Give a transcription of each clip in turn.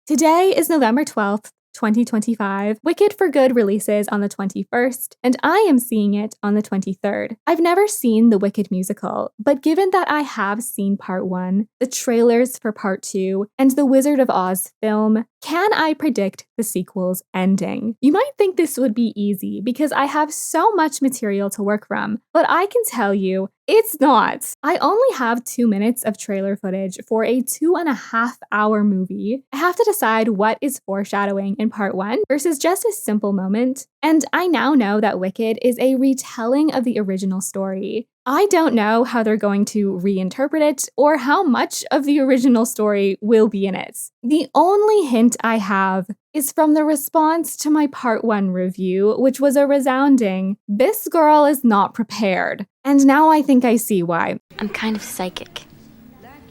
Today is November 12th, 2025. Wicked for Good releases on the 21st, and I am seeing it on the 23rd. I've never seen the Wicked musical, but given that I have seen part 1, the trailers for part 2, and the Wizard of Oz film, can I predict the sequel's ending? You might think this would be easy because I have so much material to work from, but I can tell you, it's not. I only have 2 minutes of trailer footage for a 2.5-hour movie. I have to decide what is foreshadowing in part 1 versus just a simple moment. And I now know that Wicked is a retelling of the original story. I don't know how they're going to reinterpret it or how much of the original story will be in it. The only hint I have is from the response to my part 1 review, which was a resounding, "This girl is not prepared." And now I think I see why. I'm kind of psychic.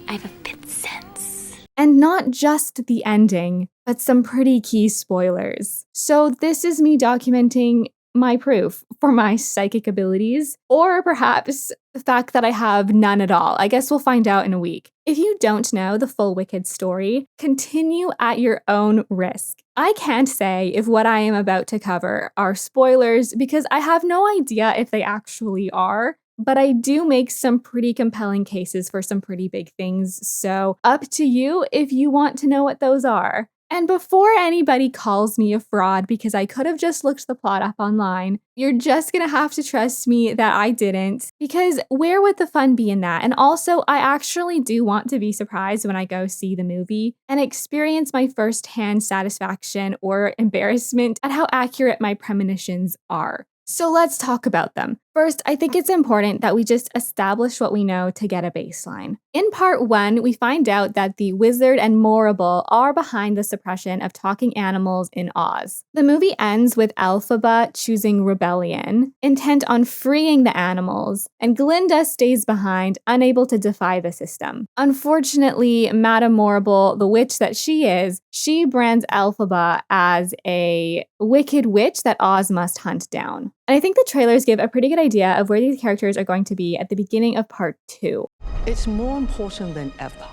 I have a fifth sense. And not just the ending, but some pretty key spoilers. So this is me documenting my proof for my psychic abilities, or perhaps the fact that I have none at all. I guess we'll find out in a week. If you don't know the full Wicked story, continue at your own risk. I can't say if what I am about to cover are spoilers because I have no idea if they actually are, but I do make some pretty compelling cases for some pretty big things, so up to you if you want to know what those are. And before anybody calls me a fraud because I could have just looked the plot up online, you're just gonna have to trust me that I didn't, because where would the fun be in that? And also, I actually do want to be surprised when I go see the movie and experience my firsthand satisfaction or embarrassment at how accurate my premonitions are. So let's talk about them. First, I think it's important that we just establish what we know to get a baseline. In part 1, we find out that the wizard and Morrible are behind the suppression of talking animals in Oz. The movie ends with Elphaba choosing rebellion, intent on freeing the animals, and Glinda stays behind, unable to defy the system. Unfortunately, Madame Morrible, the witch that she brands Elphaba as a wicked witch that Oz must hunt down. And I think the trailers give a pretty good idea of where these characters are going to be at the beginning of part 2. It's more important than ever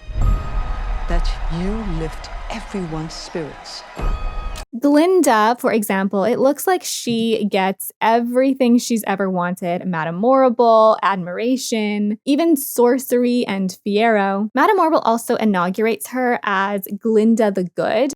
that you lift everyone's spirits. Glinda, for example, it looks like she gets everything she's ever wanted. Madame Morrible, admiration, even sorcery and Fiero. Madame Morrible also inaugurates her as Glinda the Good.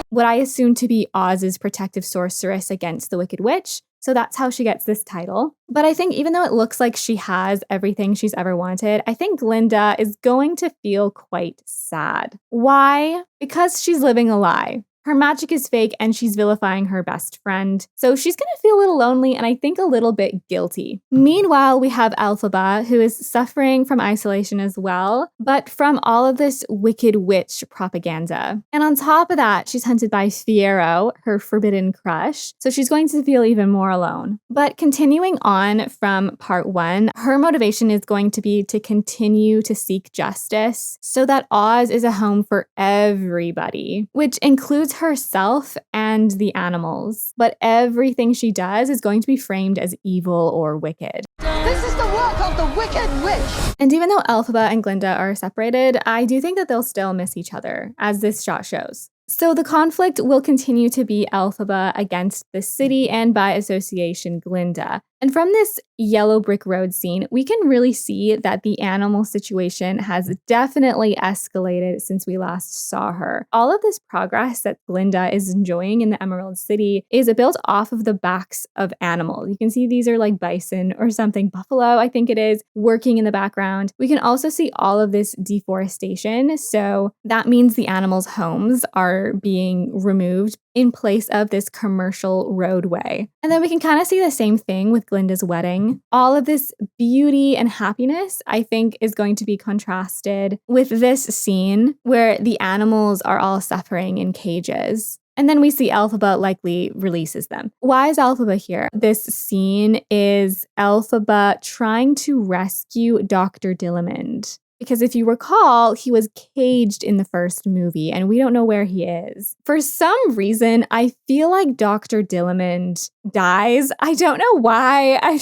What I assume to be Oz's protective sorceress against the Wicked Witch. So that's how she gets this title. But I think even though it looks like she has everything she's ever wanted, I think Glinda is going to feel quite sad. Why? Because she's living a lie. Her magic is fake and she's vilifying her best friend. So she's gonna feel a little lonely and I think a little bit guilty. Meanwhile, we have Elphaba, who is suffering from isolation as well, but from all of this wicked witch propaganda. And on top of that, she's hunted by Fiero, her forbidden crush. So she's going to feel even more alone. But continuing on from part 1, her motivation is going to be to continue to seek justice so that Oz is a home for everybody, which includes herself and the animals, but everything she does is going to be framed as evil or wicked. This is the work of the Wicked Witch! And even though Elphaba and Glinda are separated, I do think that they'll still miss each other, as this shot shows. So the conflict will continue to be Elphaba against the city and by association Glinda. And from this yellow brick road scene, we can really see that the animal situation has definitely escalated since we last saw her. All of this progress that Glinda is enjoying in the Emerald City is built off of the backs of animals. You can see these are like bison or something, buffalo, I think it is, working in the background. We can also see all of this deforestation. So that means the animals' homes are being removed in place of this commercial roadway. And then we can kind of see the same thing with Glinda's wedding. All of this beauty and happiness, I think, is going to be contrasted with this scene where the animals are all suffering in cages. And then we see Elphaba likely releases them. Why is Elphaba here? This scene is Elphaba trying to rescue Dr. Dillamond. Because if you recall, he was caged in the first movie and we don't know where he is. For some reason, I feel like Dr. Dillamond dies. I don't know why.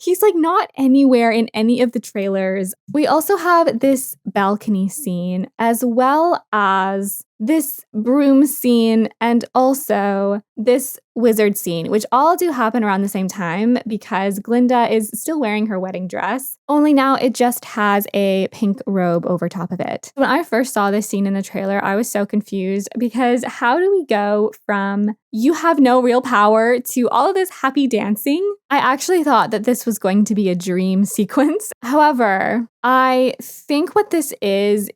He's like not anywhere in any of the trailers. We also have this balcony scene as well as this broom scene and also this wizard scene, which all do happen around the same time because Glinda is still wearing her wedding dress, only now it just has a pink robe over top of it. When I first saw this scene in the trailer, I was so confused because how do we go from you have no real power to all of this happy dancing? I actually thought that this was going to be a dream sequence. However, I think what this is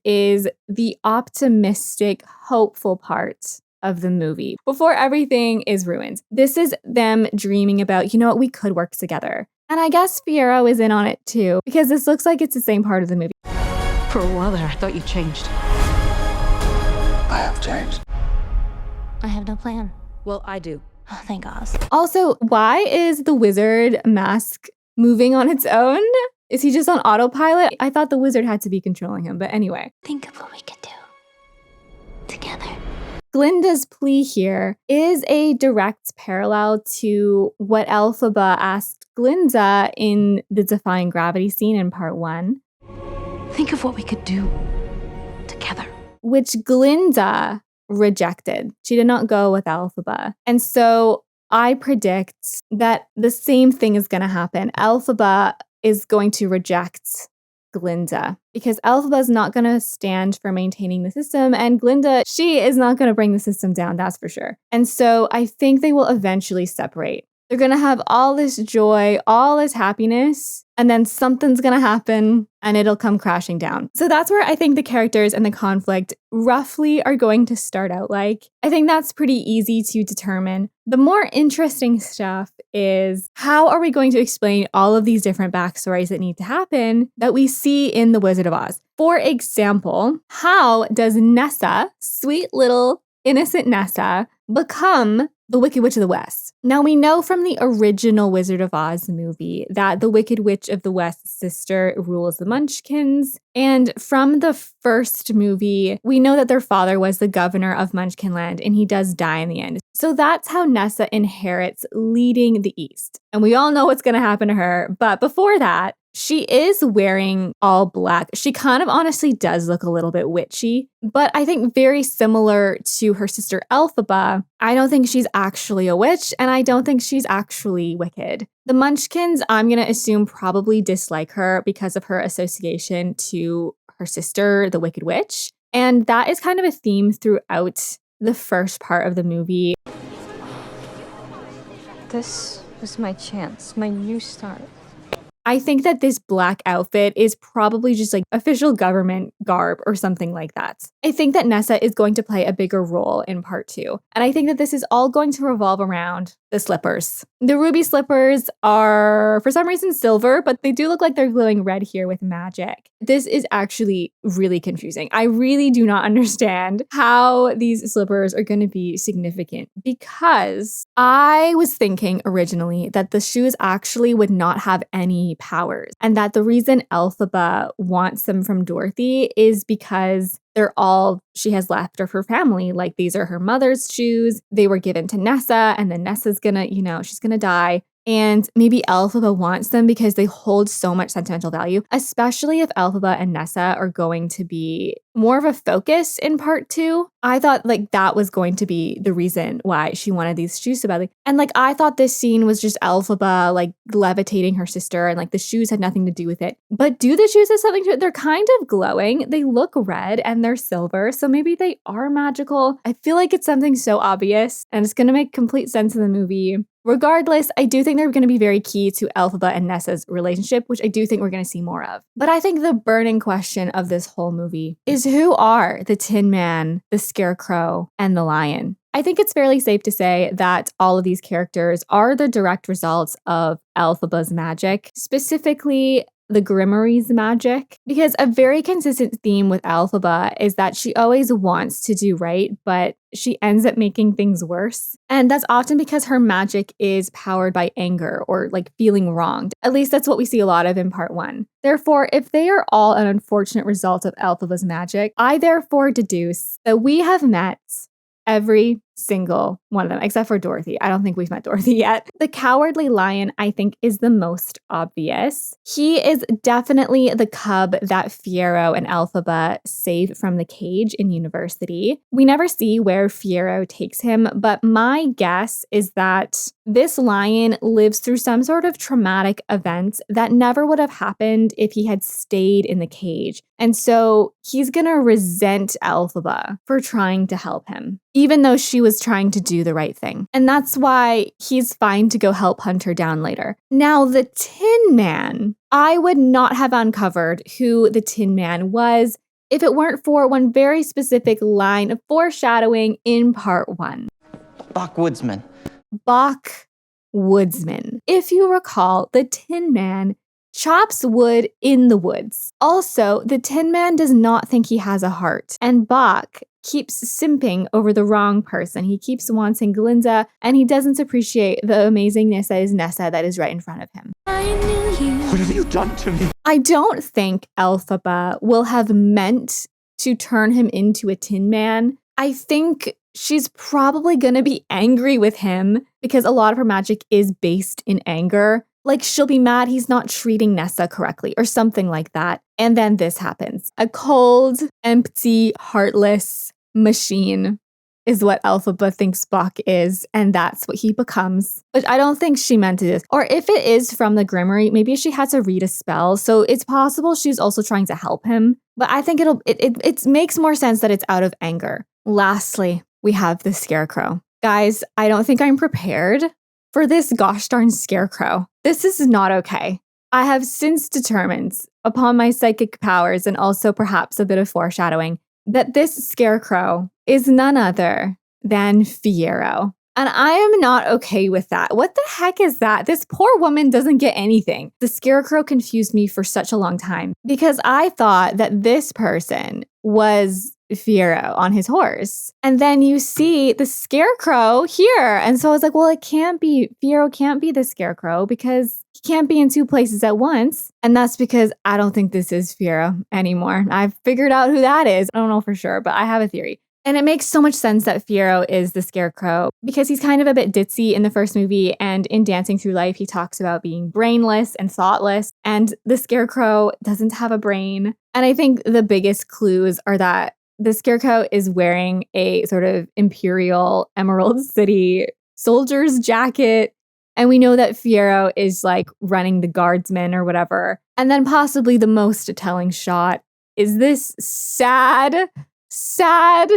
the optimistic, hopeful part of the movie before everything is ruined. This is them dreaming about, you know what, we could work together. And I guess Fiyero is in on it too, because this looks like it's the same part of the movie. For a while there, I thought you changed. I have changed. I have no plan. Well, I do. Oh, thank God. Also, why is the wizard mask moving on its own? Is he just on autopilot? I thought the wizard had to be controlling him, but anyway. Think of what we could do together. Glinda's plea here is a direct parallel to what Elphaba asked Glinda in the Defying Gravity scene in part 1. Think of what we could do together. Which Glinda rejected. She did not go with Elphaba. And so I predict that the same thing is going to happen. Elphaba is going to reject Glinda because Elphaba is not going to stand for maintaining the system, and Glinda, she is not going to bring the system down, that's for sure. And so I think they will eventually separate. They're going to have all this joy, all this happiness, and then something's going to happen and it'll come crashing down. So that's where I think the characters and the conflict roughly are going to start out like. I think that's pretty easy to determine. The more interesting stuff is how are we going to explain all of these different backstories that need to happen that we see in The Wizard of Oz? For example, how does Nessa, sweet little innocent Nessa, become the Wicked Witch of the West? Now, we know from the original Wizard of Oz movie that the Wicked Witch of the West's sister rules the Munchkins. And from the first movie, we know that their father was the governor of Munchkinland and he does die in the end. So that's how Nessa inherits leading the East. And we all know what's going to happen to her. But before that, she is wearing all black. She kind of honestly does look a little bit witchy, but I think very similar to her sister Elphaba. I don't think she's actually a witch, and I don't think she's actually wicked. The Munchkins, I'm going to assume, probably dislike her because of her association to her sister, the Wicked Witch. And that is kind of a theme throughout the first part of the movie. This was my chance, my new start. I think that this black outfit is probably just like official government garb or something like that. I think that Nessa is going to play a bigger role in part 2. And I think that this is all going to revolve around the slippers. The ruby slippers are, for some reason, silver, but they do look like they're glowing red here with magic. This is actually really confusing. I really do not understand how these slippers are going to be significant because I was thinking originally that the shoes actually would not have any powers and that the reason Elphaba wants them from Dorothy is because they're all she has left of her family. Like, these are her mother's shoes. They were given to Nessa, and then Nessa's gonna, she's gonna die. And maybe Elphaba wants them because they hold so much sentimental value, especially if Elphaba and Nessa are going to be more of a focus in part 2. I thought like that was going to be the reason why she wanted these shoes so badly. And like I thought this scene was just Elphaba like levitating her sister and like the shoes had nothing to do with it. But do the shoes have something to it? They're kind of glowing. They look red and they're silver. So maybe they are magical. I feel like it's something so obvious and it's going to make complete sense in the movie. Regardless, I do think they're going to be very key to Elphaba and Nessa's relationship, which I do think we're going to see more of. But I think the burning question of this whole movie is who are the Tin Man, the Scarecrow, and the Lion? I think it's fairly safe to say that all of these characters are the direct results of Elphaba's magic, specifically the Grimoire's magic, because a very consistent theme with Elphaba is that she always wants to do right, but she ends up making things worse. And that's often because her magic is powered by anger or like feeling wronged. At least that's what we see a lot of in part 1. Therefore, if they are all an unfortunate result of Elphaba's magic, I therefore deduce that we have met every single one of them, except for Dorothy. I don't think we've met Dorothy yet. The cowardly lion, I think, is the most obvious. He is definitely the cub that Fiyero and Elphaba save from the cage in university. We never see where Fiyero takes him, but my guess is that this lion lives through some sort of traumatic event that never would have happened if he had stayed in the cage. And so he's going to resent Elphaba for trying to help him, even though she was trying to do the right thing. And that's why he's fine to go help Hunter down later. Now, the Tin Man, I would not have uncovered who the Tin Man was if it weren't for one very specific line of foreshadowing in part 1. Backwoodsman. Backwoodsman. If you recall, the Tin Man chops wood in the woods. Also, the Tin Man does not think he has a heart, and Bach keeps simping over the wrong person. He keeps wanting Glinda, and he doesn't appreciate the amazingness that is Nessa that is right in front of him. What have you done to me? I don't think Elphaba will have meant to turn him into a Tin Man. I think she's probably going to be angry with him because a lot of her magic is based in anger. Like, she'll be mad he's not treating Nessa correctly or something like that. And then this happens. A cold, empty, heartless machine is what Elphaba thinks Bach is, and that's what he becomes. But I don't think she meant it. Or if it is from the Grimoire, maybe she had to read a spell, so it's possible she's also trying to help him. But I think it makes more sense that it's out of anger. Lastly, we have the Scarecrow. Guys, I don't think I'm prepared for this gosh darn Scarecrow. This is not okay. I have since determined, upon my psychic powers and also perhaps a bit of foreshadowing, that this Scarecrow is none other than Fiyero. And I am not okay with that. What the heck is that? This poor woman doesn't get anything. The Scarecrow confused me for such a long time because I thought that this person was Fiyero on his horse. And then you see the Scarecrow here. And so I was like, well, Fiyero can't be the Scarecrow because he can't be in two places at once. And that's because I don't think this is Fiyero anymore. I've figured out who that is. I don't know for sure, but I have a theory. And it makes so much sense that Fiyero is the Scarecrow because he's kind of a bit ditzy in the first movie, and in Dancing Through Life, he talks about being brainless and thoughtless, and the Scarecrow doesn't have a brain. And I think the biggest clues are that the Scarecrow is wearing a sort of Imperial Emerald City soldier's jacket, and we know that Fiyero is like running the guardsmen or whatever. And then possibly the most telling shot is this sad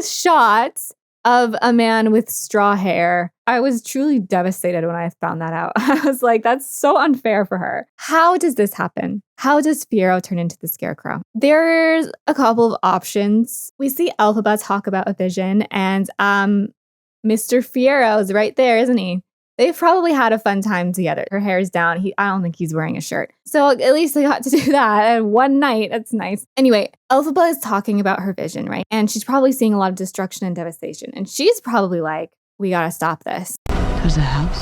shot of a man with straw hair. I was truly devastated when I found that out. I was like, that's so unfair for her. How does this happen? How does Fiyero turn into the Scarecrow? There's a couple of options. We see Elphaba talk about a vision, and Mr. Fiyero is right there, isn't he? They've probably had a fun time together. Her hair's down. I don't think he's wearing a shirt. So at least they got to do that one night. That's nice. Anyway, Elphaba is talking about her vision, right? And she's probably seeing a lot of destruction and devastation. And she's probably like, we gotta stop this. There's a house,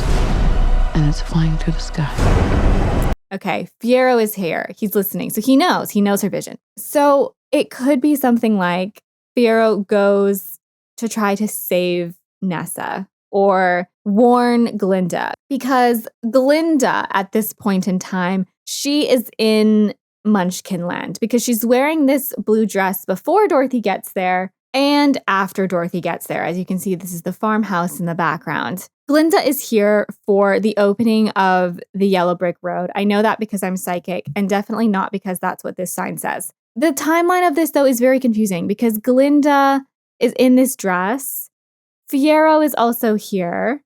and it's flying through the sky. Okay, Fiyero is here. He's listening. So he knows her vision. So it could be something like Fiyero goes to try to save Nessa or warn Glinda, because Glinda at this point in time, she is in Munchkinland because she's wearing this blue dress before Dorothy gets there and after Dorothy gets there. As you can see, this is the farmhouse in the background. Glinda is here for the opening of the Yellow Brick Road. I know that because I'm psychic, and definitely not because that's what this sign says. The timeline of this, though, is very confusing because Glinda is in this dress. Fiyero is also here,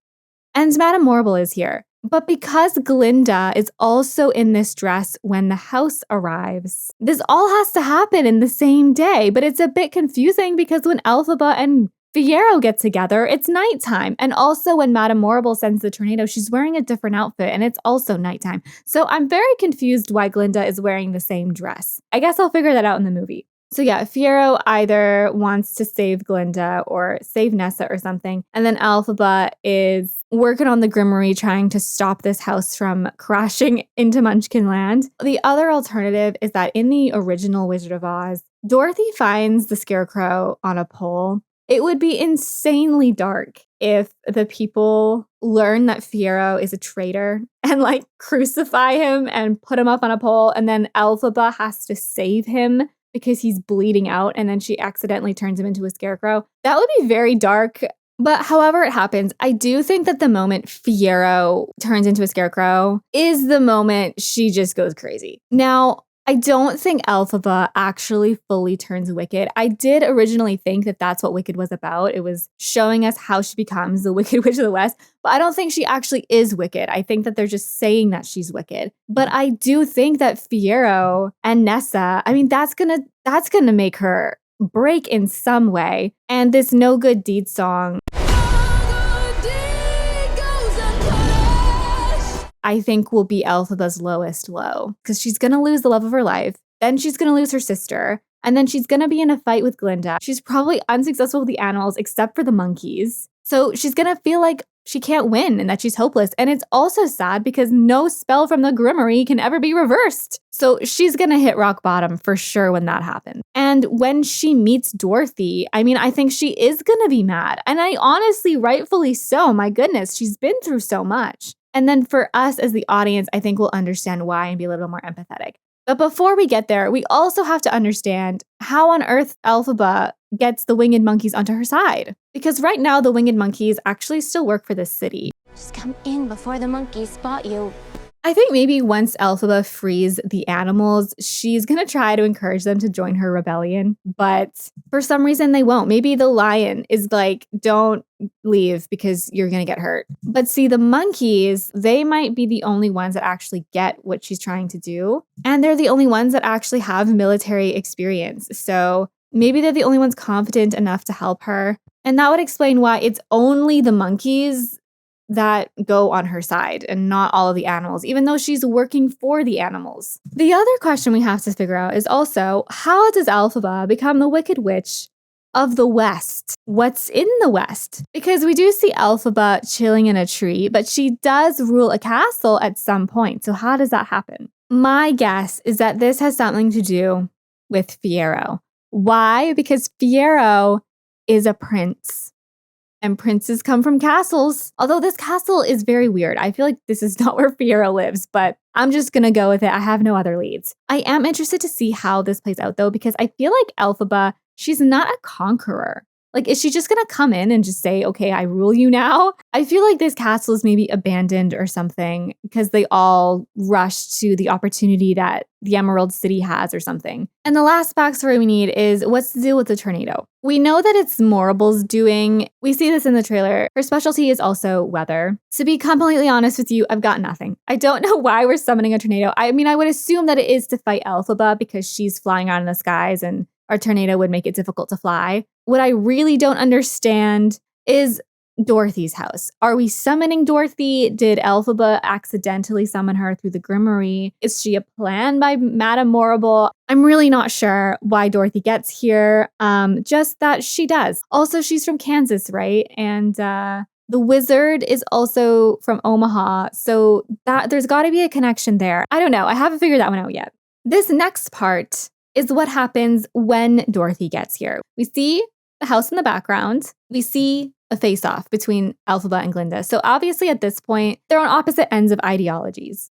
and Madame Morrible is here. But because Glinda is also in this dress when the house arrives, this all has to happen in the same day. But it's a bit confusing because when Elphaba and Fiyero get together, it's nighttime. And also when Madame Morrible sends the tornado, she's wearing a different outfit and it's also nighttime. So I'm very confused why Glinda is wearing the same dress. I guess I'll figure that out in the movie. So yeah, Fiyero either wants to save Glinda or save Nessa or something. And then Elphaba is working on the Grimoire trying to stop this house from crashing into Munchkinland. The other alternative is that in the original Wizard of Oz, Dorothy finds the Scarecrow on a pole It would be insanely dark if the people learn that Fiero is a traitor and like crucify him and put him up on a pole, and then Elphaba has to save him because he's bleeding out, and then she accidentally turns him into a scarecrow. That would be very dark. But however it happens, I do think that the moment Fiero turns into a scarecrow is the moment she just goes crazy. Now, I don't think Elphaba actually fully turns wicked. I did originally think that that's what Wicked was about. It was showing us how she becomes the Wicked Witch of the West, but I don't think she actually is wicked. I think that they're just saying that she's wicked. But I do think that Fiero and Nessa, I mean, that's gonna make her break in some way. And this No Good Deed song, I think, will be Elphaba's lowest low, because she's going to lose the love of her life. Then she's going to lose her sister. And then she's going to be in a fight with Glinda. She's probably unsuccessful with the animals except for the monkeys. So she's going to feel like she can't win and that she's hopeless. And it's also sad because no spell from the Grimoire can ever be reversed. So she's going to hit rock bottom for sure when that happens. And when she meets Dorothy, I mean, I think she is going to be mad. And I honestly, rightfully so. My goodness, she's been through so much. And then for us as the audience, I think we'll understand why and be a little more empathetic. But before we get there, we also have to understand how on earth Elphaba gets the winged monkeys onto her side. Because right now, the winged monkeys actually still work for this city. Just come in before the monkeys spot you. I think maybe once Elphaba frees the animals, she's going to try to encourage them to join her rebellion. But for some reason, they won't. Maybe the lion is like, don't leave because you're going to get hurt. But see, the monkeys, they might be the only ones that actually get what she's trying to do. And they're the only ones that actually have military experience. So maybe they're the only ones confident enough to help her. And that would explain why it's only the monkeys that go on her side and not all of the animals, even though she's working for the animals. The other question we have to figure out is also, how does Elphaba become the Wicked Witch of the West? What's in the West? Because we do see Elphaba chilling in a tree, but she does rule a castle at some point. So how does that happen? My guess is that this has something to do with Fiero. Why? Because Fiero is a prince. And princes come from castles. Although this castle is very weird. I feel like this is not where Fiero lives, but I'm just going to go with it. I have no other leads. I am interested to see how this plays out, though, because I feel like Elphaba, she's not a conqueror. Like, is she just going to come in and just say, okay, I rule you now? I feel like this castle is maybe abandoned or something because they all rushed to the opportunity that the Emerald City has or something. And the last backstory we need is what's the deal with the tornado? We know that it's Morable's doing. We see this in the trailer. Her specialty is also weather. To be completely honest with you, I've got nothing. I don't know why we're summoning a tornado. I mean, I would assume that it is to fight Elphaba because she's flying around in the skies and our tornado would make it difficult to fly. What I really don't understand is Dorothy's house. Are we summoning Dorothy? Did Elphaba accidentally summon her through the Grimoire? Is she a plan by Madame Morrible? I'm really not sure why Dorothy gets here, just that she does. Also, she's from Kansas, right? And the wizard is also from Omaha, so that there's got to be a connection there. I don't know. I haven't figured that one out yet. This next part is what happens when Dorothy gets here. We see the house in the background. We see a face-off between Elphaba and Glinda. So obviously at this point, they're on opposite ends of ideologies.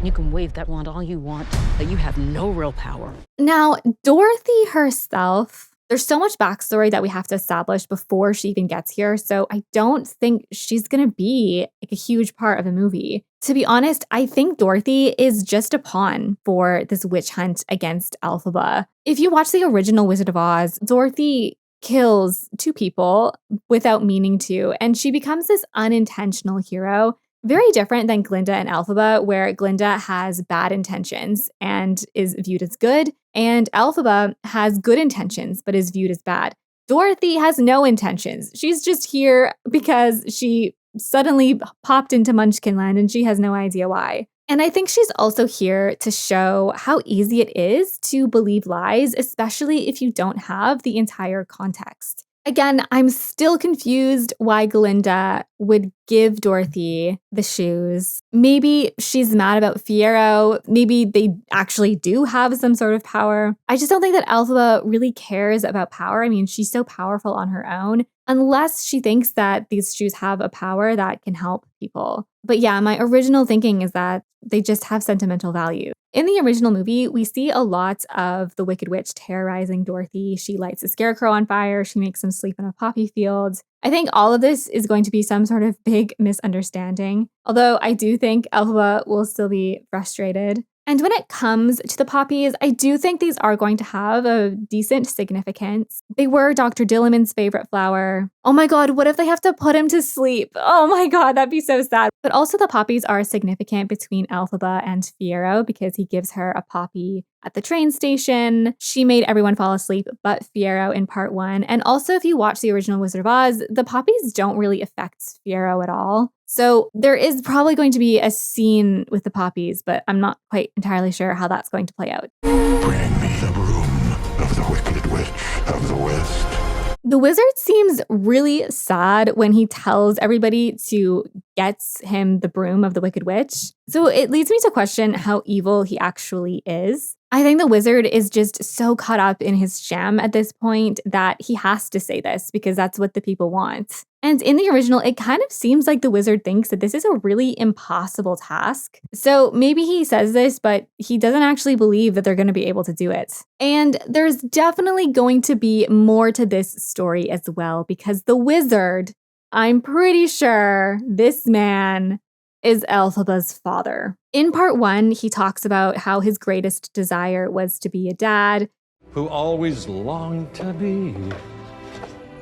You can wave that wand all you want, but you have no real power. Now, Dorothy herself, there's so much backstory that we have to establish before she even gets here. So I don't think she's going to be like a huge part of the movie. To be honest, I think Dorothy is just a pawn for this witch hunt against Elphaba. If you watch the original Wizard of Oz, Dorothy kills 2 people without meaning to, and she becomes this unintentional hero. Very different than Glinda and Elphaba, where Glinda has bad intentions and is viewed as good, and Elphaba has good intentions but is viewed as bad. Dorothy has no intentions. She's just here because she suddenly popped into Munchkinland and she has no idea why. And I think she's also here to show how easy it is to believe lies, especially if you don't have the entire context. Again, I'm still confused why Glinda would give Dorothy the shoes. Maybe she's mad about Fiero. Maybe they actually do have some sort of power. I just don't think that Elphaba really cares about power. I mean, she's so powerful on her own, unless she thinks that these shoes have a power that can help people. But yeah, my original thinking is that they just have sentimental value. In the original movie, we see a lot of the Wicked Witch terrorizing Dorothy. She lights a scarecrow on fire. She makes him sleep in a poppy field. I think all of this is going to be some sort of big misunderstanding, although I do think Elphaba will still be frustrated. And when it comes to the poppies, I do think these are going to have a decent significance. They were Dr. Dilliman's favorite flower. Oh my god, what if they have to put him to sleep? Oh my god, that'd be so sad. But also the poppies are significant between Elphaba and Fiero because he gives her a poppy at the train station. She made everyone fall asleep but Fiero in part 1. And also if you watch the original Wizard of Oz, the poppies don't really affect Fiero at all. So there is probably going to be a scene with the poppies, but I'm not quite entirely sure how that's going to play out. Bring me the broom of the Wicked Witch of the West. The wizard seems really sad when he tells everybody to get him the broom of the Wicked Witch. So it leads me to question how evil he actually is. I think the wizard is just so caught up in his sham at this point that he has to say this because that's what the people want. And in the original, it kind of seems like the wizard thinks that this is a really impossible task. So maybe he says this, but he doesn't actually believe that they're going to be able to do it. And there's definitely going to be more to this story as well, because the wizard, I'm pretty sure this man is Elphaba's father. In part 1, he talks about how his greatest desire was to be a dad, who always longed to be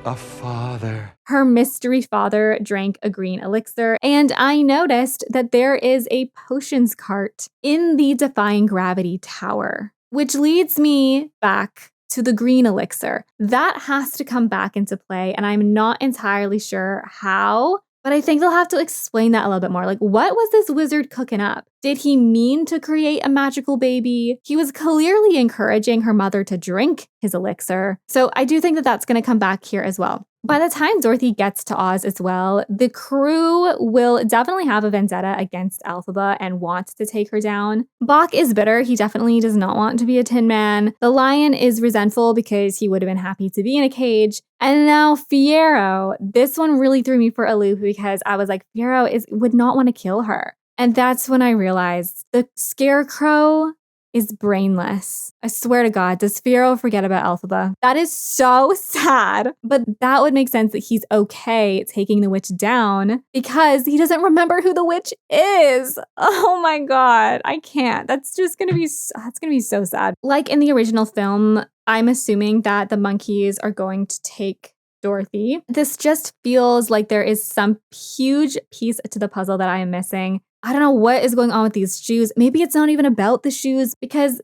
a father. Her mystery father drank a green elixir, and I noticed that there is a potions cart in the Defying Gravity Tower, which leads me back to the green elixir. That has to come back into play, and I'm not entirely sure how, but I think they'll have to explain that a little bit more. Like, what was this wizard cooking up? Did he mean to create a magical baby? He was clearly encouraging her mother to drink his elixir. So I do think that that's going to come back here as well. By the time Dorothy gets to Oz as well, the crew will definitely have a vendetta against Elphaba and want to take her down. Bach is bitter. He definitely does not want to be a Tin Man. The lion is resentful because he would have been happy to be in a cage. And now Fiero, this one really threw me for a loop because I was like, Fiero would not want to kill her. And that's when I realized the scarecrow is brainless. I swear to God, does Fiero forget about Elphaba? That is so sad. But that would make sense that he's okay taking the witch down because he doesn't remember who the witch is. Oh my God, I can't. That's gonna be so sad. Like in the original film, I'm assuming that the monkeys are going to take Dorothy. This just feels like there is some huge piece to the puzzle that I am missing. I don't know what is going on with these shoes. Maybe it's not even about the shoes because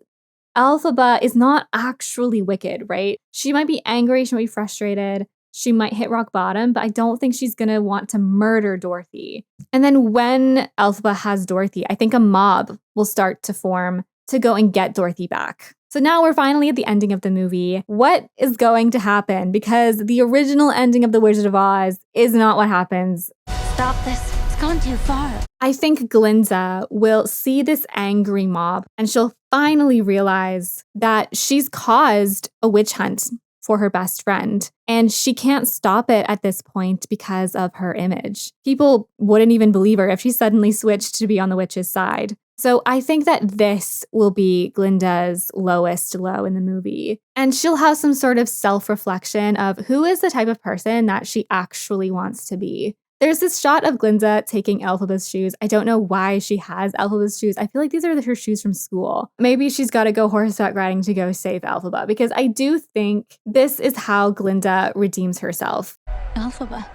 Elphaba is not actually wicked, right? She might be angry, she might be frustrated, she might hit rock bottom, but I don't think she's gonna want to murder Dorothy. And then when Elphaba has Dorothy, I think a mob will start to form to go and get Dorothy back. So now we're finally at the ending of the movie. What is going to happen? Because the original ending of The Wizard of Oz is not what happens. Stop this. It's gone too far. I think Glinda will see this angry mob and she'll finally realize that she's caused a witch hunt for her best friend. And she can't stop it at this point because of her image. People wouldn't even believe her if she suddenly switched to be on the witch's side. So I think that this will be Glinda's lowest low in the movie. And she'll have some sort of self-reflection of who is the type of person that she actually wants to be. There's this shot of Glinda taking Elphaba's shoes. I don't know why she has Elphaba's shoes. I feel like these are her shoes from school. Maybe she's got to go horseback riding to go save Elphaba, because I do think this is how Glinda redeems herself. Elphaba,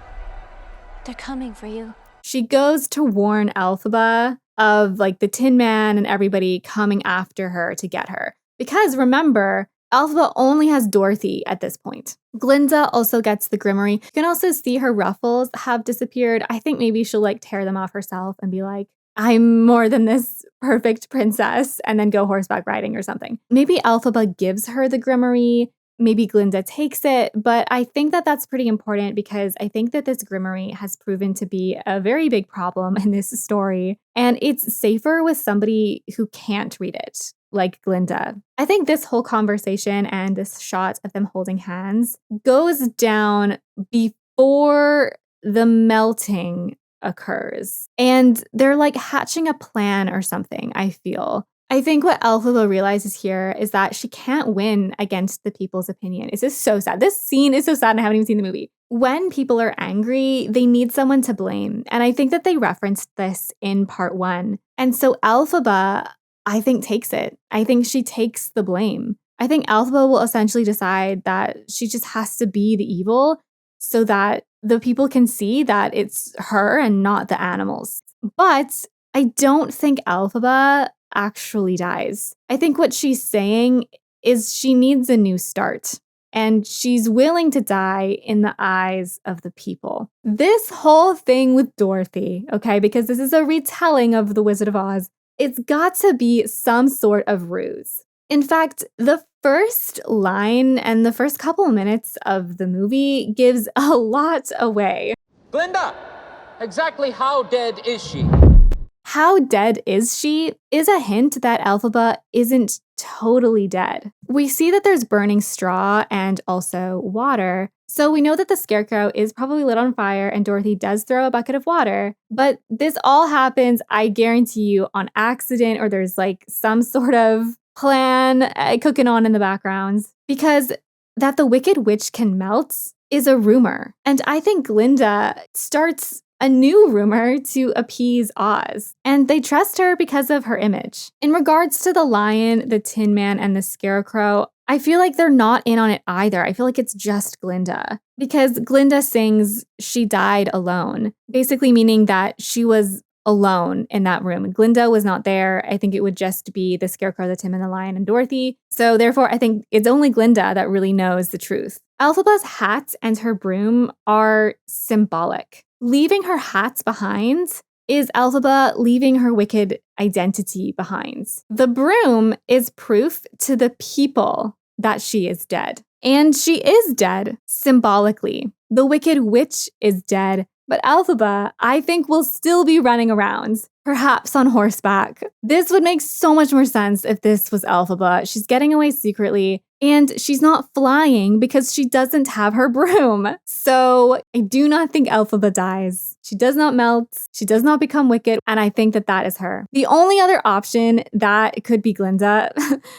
they're coming for you. She goes to warn Elphaba of like the Tin Man and everybody coming after her to get her. Because remember, Elphaba only has Dorothy at this point. Glinda also gets the Grimoire. You can also see her ruffles have disappeared. I think maybe she'll like tear them off herself and be like, I'm more than this perfect princess, and then go horseback riding or something. Maybe Elphaba gives her the Grimoire maybe Glinda takes it, but I think that that's pretty important because I think that this grimoire has proven to be a very big problem in this story, and it's safer with somebody who can't read it, like Glinda. I think this whole conversation and this shot of them holding hands goes down before the melting occurs. And they're like hatching a plan or something, I feel. I think what Elphaba realizes here is that she can't win against the people's opinion. It's just so sad. This scene is so sad and I haven't even seen the movie. When people are angry, they need someone to blame. And I think that they referenced this in part 1. And so Elphaba, I think, takes it. I think she takes the blame. I think Elphaba will essentially decide that she just has to be the evil so that the people can see that it's her and not the animals. But I don't think Elphaba actually dies. I think what she's saying is she needs a new start, and she's willing to die in the eyes of the people. This whole thing with Dorothy, okay, because this is a retelling of The Wizard of Oz, it's got to be some sort of ruse. In fact, the first line and the first couple of minutes of the movie gives a lot away. Glinda, exactly how dead is she? How dead is she is a hint that Elphaba isn't totally dead. We see that there's burning straw and also water, so we know that the scarecrow is probably lit on fire and Dorothy does throw a bucket of water. But this all happens, I guarantee you, on accident, or there's like some sort of plan cooking on in the background, because that the Wicked Witch can melt is a rumor. And I think Glinda starts a new rumor to appease Oz, and they trust her because of her image. In regards to the lion, the Tin Man, and the scarecrow, I feel like they're not in on it either. I feel like it's just Glinda, because Glinda sings she died alone, basically meaning that she was alone in that room. Glinda was not there. I think it would just be the scarecrow, the Tin Man, the lion, and Dorothy. So therefore, I think it's only Glinda that really knows the truth. Elphaba's hat and her broom are symbolic. Leaving her hats behind is Elphaba leaving her wicked identity behind. The broom is proof to the people that she is dead. And she is dead, symbolically. The Wicked Witch is dead, but Elphaba, I think, will still be running around, perhaps on horseback. This would make so much more sense if this was Elphaba. She's getting away secretly, and she's not flying because she doesn't have her broom. So I do not think Elphaba dies. She does not melt. She does not become wicked. And I think that that is her. The only other option that could be Glinda,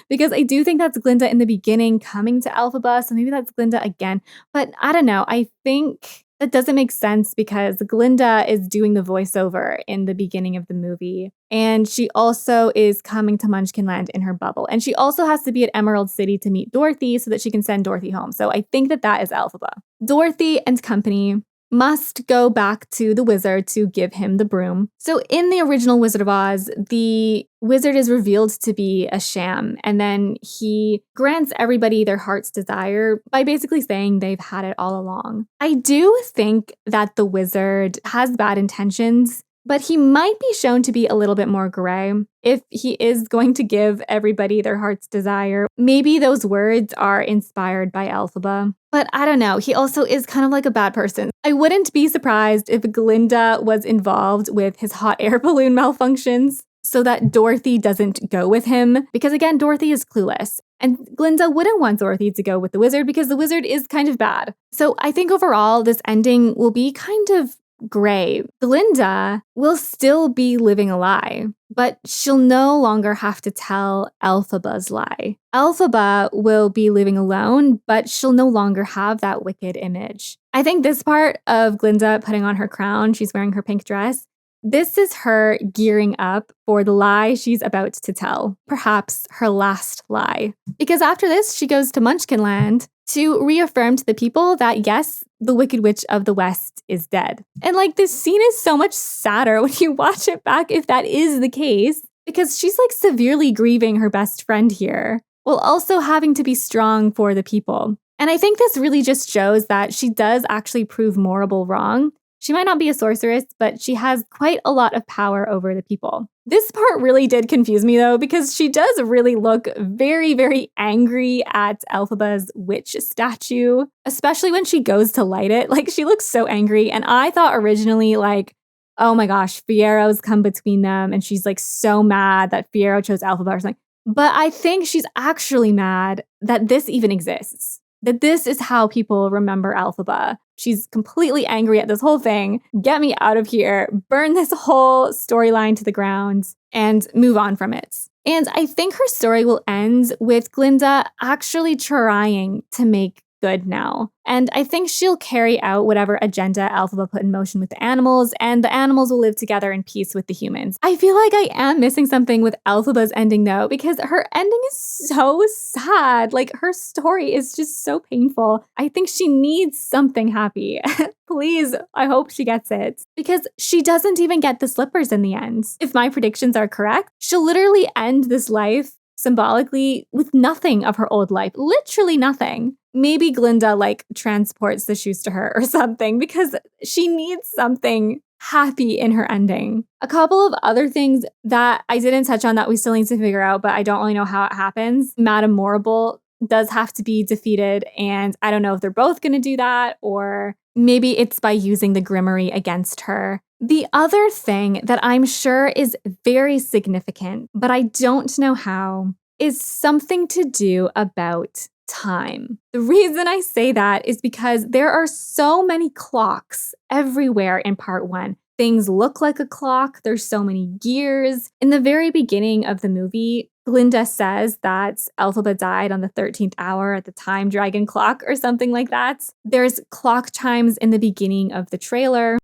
because I do think that's Glinda in the beginning coming to Elphaba. So maybe that's Glinda again. But I don't know. I think that doesn't make sense because Glinda is doing the voiceover in the beginning of the movie. And she also is coming to Munchkinland in her bubble. And she also has to be at Emerald City to meet Dorothy so that she can send Dorothy home. So I think that that is Elphaba. Dorothy and company must go back to the wizard to give him the broom. So in the original Wizard of Oz, the wizard is revealed to be a sham, and then he grants everybody their heart's desire by basically saying they've had it all along. I do think that the wizard has bad intentions, but he might be shown to be a little bit more gray. If he is going to give everybody their heart's desire, maybe those words are inspired by Elphaba. But I don't know, he also is kind of like a bad person. I wouldn't be surprised if Glinda was involved with his hot air balloon malfunctions so that Dorothy doesn't go with him. Because again, Dorothy is clueless. And Glinda wouldn't want Dorothy to go with the wizard because the wizard is kind of bad. So I think overall, this ending will be kind of gray. Glinda will still be living a lie, but she'll no longer have to tell Elphaba's lie. Elphaba will be living alone, but she'll no longer have that wicked image. I think this part of Glinda putting on her crown, she's wearing her pink dress, this is her gearing up for the lie she's about to tell, perhaps her last lie. Because after this, she goes to Munchkinland to reaffirm to the people that yes, the Wicked Witch of the West is dead. And like this scene is so much sadder when you watch it back if that is the case, because she's like severely grieving her best friend here, while also having to be strong for the people. And I think this really just shows that she does actually prove Morrible wrong. She might not be a sorceress, but she has quite a lot of power over the people. This part really did confuse me though, because she does really look very, very angry at Elphaba's witch statue, especially when she goes to light it. Like, she looks so angry. And I thought originally, like, oh my gosh, Fiero's come between them. And she's like so mad that Fiero chose Elphaba or something. But I think she's actually mad that this even exists, that this is how people remember Elphaba. She's completely angry at this whole thing. Get me out of here, burn this whole storyline to the ground, and move on from it. And I think her story will end with Glinda actually trying to make good now. And I think she'll carry out whatever agenda Elphaba put in motion with the animals, and the animals will live together in peace with the humans. I feel like I am missing something with Elphaba's ending though, because her ending is so sad. Like, her story is just so painful. I think she needs something happy. Please, I hope she gets it. Because she doesn't even get the slippers in the end. If my predictions are correct, she'll literally end this life symbolically with nothing of her old life. Literally nothing. Maybe Glinda like transports the shoes to her or something, because she needs something happy in her ending. A couple of other things that I didn't touch on that we still need to figure out, but I don't really know how it happens. Madame Morrible does have to be defeated, and I don't know if they're both going to do that, or maybe it's by using the Grimoire against her. The other thing that I'm sure is very significant, but I don't know how, is something to do about time. The reason I say that is because there are so many clocks everywhere in part 1. Things look like a clock. There's so many gears. In the very beginning of the movie, Glinda says that Elphaba died on the 13th hour at the time dragon clock or something like that. There's clock chimes in the beginning of the trailer.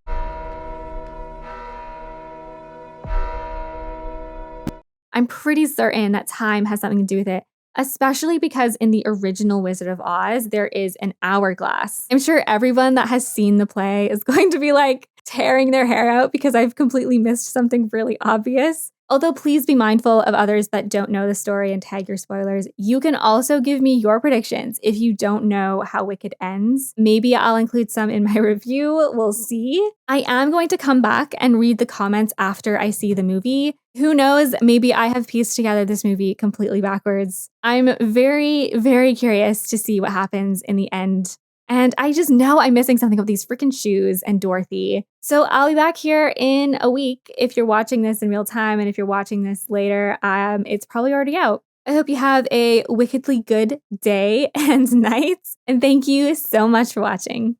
I'm pretty certain that time has something to do with it, especially because in the original Wizard of Oz, there is an hourglass. I'm sure everyone that has seen the play is going to be like tearing their hair out because I've completely missed something really obvious. Although please be mindful of others that don't know the story and tag your spoilers. You can also give me your predictions if you don't know how Wicked ends. Maybe I'll include some in my review. We'll see. I am going to come back and read the comments after I see the movie. Who knows, maybe I have pieced together this movie completely backwards. I'm very, very curious to see what happens in the end. And I just know I'm missing something with these freaking shoes and Dorothy. So I'll be back here in a week if you're watching this in real time, and if you're watching this later, it's probably already out. I hope you have a wickedly good day and night, and thank you so much for watching.